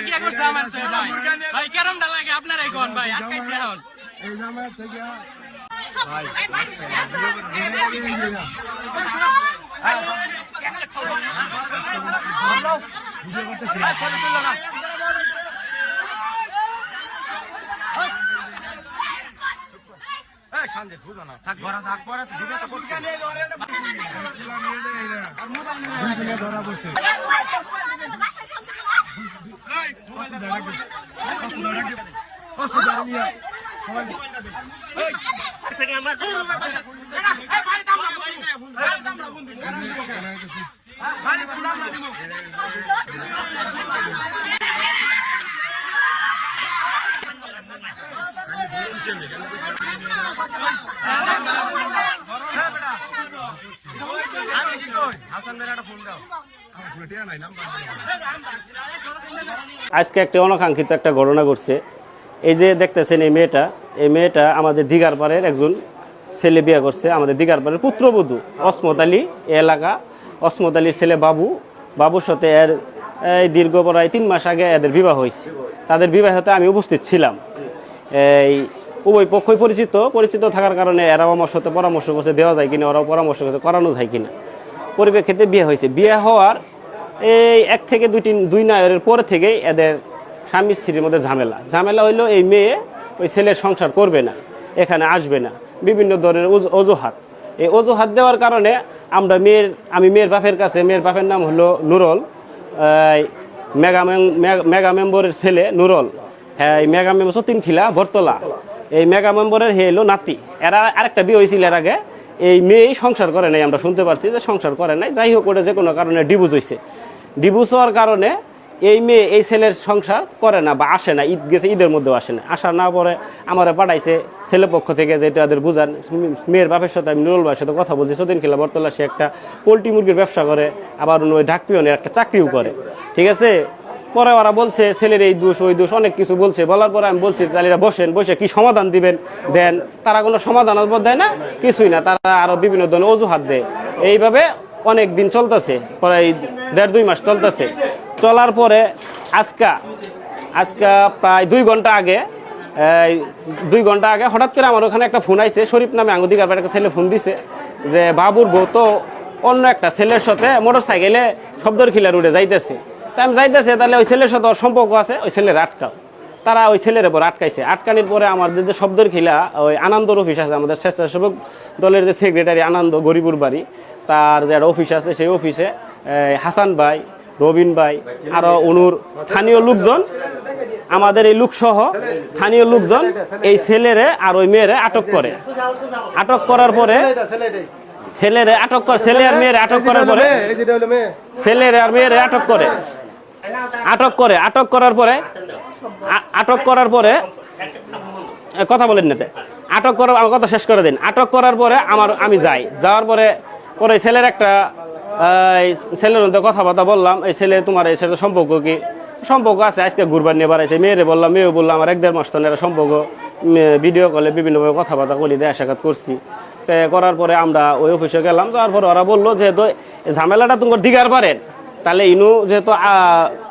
বকিয়া করছে আমার সাথে ভাই ভাই কেরমটা লাগে আপনারাই কোন ভাই আটকাইছে এখন এই জামাত থেকে ভাই শান্তি বুঝো না থাক ঘোরা থাক পরে ভিডিও তো করতে ধরা বসে আজকে একটা অনাকাঙ্ক্ষিত একটা ঘটনা ঘটছে। এই যে দেখতেছেন এই মেয়েটা আমাদের দিগারপাড়ের একজন ছেলে বিয়ে করছে, আমাদের দিগারপাড়ের পুত্রবধূ অসমত আলী এলাকা। অসমত আলীর ছেলে বাবুর সাথে এর এই দীর্ঘ প্রায় 3 মাস আগে এদের বিবাহ হয়েছে। তাদের বিবাহতে আমি উপস্থিত ছিলাম। এই উভয় পক্ষই পরিচিত থাকার কারণে এরাও আমার সাথে পরামর্শ করছে দেওয়া যায় কিনা, ওরাও পরামর্শ করছে করানো যায় কিনা। পরিপ্রেক্ষিতে বিয়ে হয়েছে। বিয়ে হওয়ার এই 1 থেকে 2 নায়ের পরে থেকেই এদের স্বামী স্ত্রীর মধ্যে ঝামেলা হইলো। এই মেয়ে ওই ছেলের সংসার করবে না, এখানে আসবে না, বিভিন্ন ধরনের অজুহাত। এই অজুহাত দেওয়ার কারণে আমি মেয়ের বাপের কাছে, মেয়ের বাপের নাম হলো নুরল, মেগা মেম্বরের ছেলে নুরল, হ্যাঁ এই মেগা মেম্বর সতীনখিলা বরতলা, এই মেগা মেম্বরের হে হলো নাতি। এরা আরেকটা বিয়ে হয়েছিল এর আগে। এই মেয়েই সংসার করে নাই, আমরা শুনতে পারছি যে সংসার করে নাই। যাই হোক, ওটা যে কোনো কারণে ডিভোর্স হয়েছে। ডিভোর্স হওয়ার কারণে এই মেয়ে এই ছেলের সংসার করে না বা আসে না, ঈদ গেছে ঈদের মধ্যেও আসে না। আসার না পরে আমারে পাঠাইছে ছেলে পক্ষ থেকে, যেটা ওদের বুঝান। মেয়ের বাপের সাথে আমি নুরুল ভাইয়ের সাথে কথা বলছি। সতীনখিলা বরতলা সে একটা পোলট্রি মুরগির ব্যবসা করে, আবার ওই ঢাকপিয়নের একটা চাকরিও করে, ঠিক আছে। পরে ওরা বলছে ছেলের এই দোষ ওই দোষ অনেক কিছু বলছে। বলার পরে আমি বলছি তাহলে বসে কি সমাধান দিবেন দেন। তারা কোনো সমাধান দেয় না, কিছুই না, তারা আরো বিভিন্ন ধরনের অজুহাত দেয়। এইভাবে অনেক দিন চলতেছে, প্রায় 1.5-2 মাস চলতেছে। চলার পরে আজকা প্রায় 2 ঘন্টা আগে হঠাৎ করে আমার ওখানে একটা ফোন আইছে। শরীফ নামে আঙ্গুদিকার একটা ছেলে ফোন দিছে যে বাবুর বউ তো অন্য একটা ছেলের সাথে মোটর সাইকেলে শব্দরখিলা রোডে যাইতেছে। তাই আমি যাইতেছে, তাহলে ওই ছেলের সাথে সম্পর্ক আছে, ওই ছেলের আটকাও। তারা ওই ছেলের উপর আটকাইছে। আটকানির পরে আমাদের যে শব্দরখিলা ওই আনন্দর অফিস আছে, আমাদের স্বেচ্ছাসেবক দলের যে সেক্রেটারি আনন্দ গরিপুর বাড়ি, তার যে একটা অফিস আছে, সেই অফিসে হাসান ভাই, রবিন ভাই, আরো অনুর স্থানীয় লোকজন, আমাদের এই লোকসহ স্থানীয় লোকজন এই ছেলেরে আর ওই মেয়েরে আটক করে। আটক করার পরে ছেলে আর মেয়েরে আটক করার পরে ছেলেরে আর মেয়েরে আটক করার পরে কথা বলেন না, আটক করার আমার কথা শেষ করে দিন। আটক করার পরে আমি যাওয়ার পরে ছেলের একটা ছেলের মধ্যে কথাবার্তা বললাম। এই ছেলে তোমার এই ছেলের সম্পর্ক কি? সম্পর্ক আছে, আজকে ঘুরবার নিয়ে বাড়াইছে। মেয়েও বললাম আমার 1-1.5 মাস তখন এরা সম্পর্ক। ভিডিও কলে বিভিন্নভাবে কথাবার্তা করি, দেখা সাক্ষাৎ করছি। করার পরে আমরা ওই অফিসে গেলাম। যাওয়ার পরে ওরা বললো যেহেতু ঝামেলাটা তোমার দিগার পারেন, তাহলে যেহেতু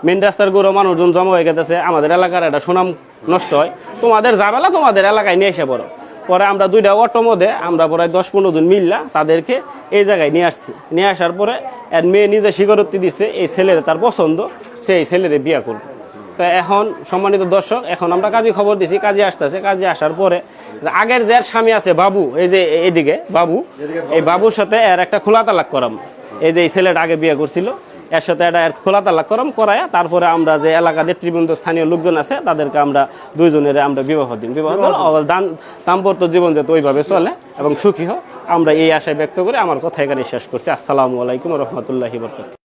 মেন রাস্তার গরু মানুষজন জমা হয়ে গেছে, আমাদের এলাকার একটা সুনাম নষ্ট হয়, তোমাদের ঝামেলা তোমাদের এলাকায় নিয়ে এসে পড়ো। পরে আমরা 2টা অটো মধ্যে আমরা প্রায় 10-15 জন মিললা তাদেরকে এই জায়গায় নিয়ে আসছি। নিয়ে আসার পরে এর মেয়ে নিজে স্বীকারোক্তি দিচ্ছে এই ছেলের তার পছন্দ, সেই ছেলেরে বিয়ে করবে। তো এখন সম্মানিত দর্শক, এখন আমরা কাজী খবর দিছি, কাজী আসতেছে। কাজী আসার পরে আগের যার স্বামী আছে বাবু, এই যে এইদিকে বাবু, এই বাবুর সাথে এর একটা খোলা তালাক করাম। এই যে এই ছেলেটা আগে বিয়ে করছিল, এর সাথে একটা খোলা তালাক করায় তারপরে আমরা যে এলাকার নেতৃবৃন্দ স্থানীয় লোকজন আছে তাদেরকে আমরা 2 জনের আমরা বিবাহ দাম্পত্য জীবন যাতে ওইভাবে চলে এবং সুখী হোক, আমরা এই আশায় ব্যক্ত করে আমার কথা এখানে শেষ করছি। আসসালামু আলাইকুম ওয়া রাহমাতুল্লাহি ওয়া বারাকাতুহু।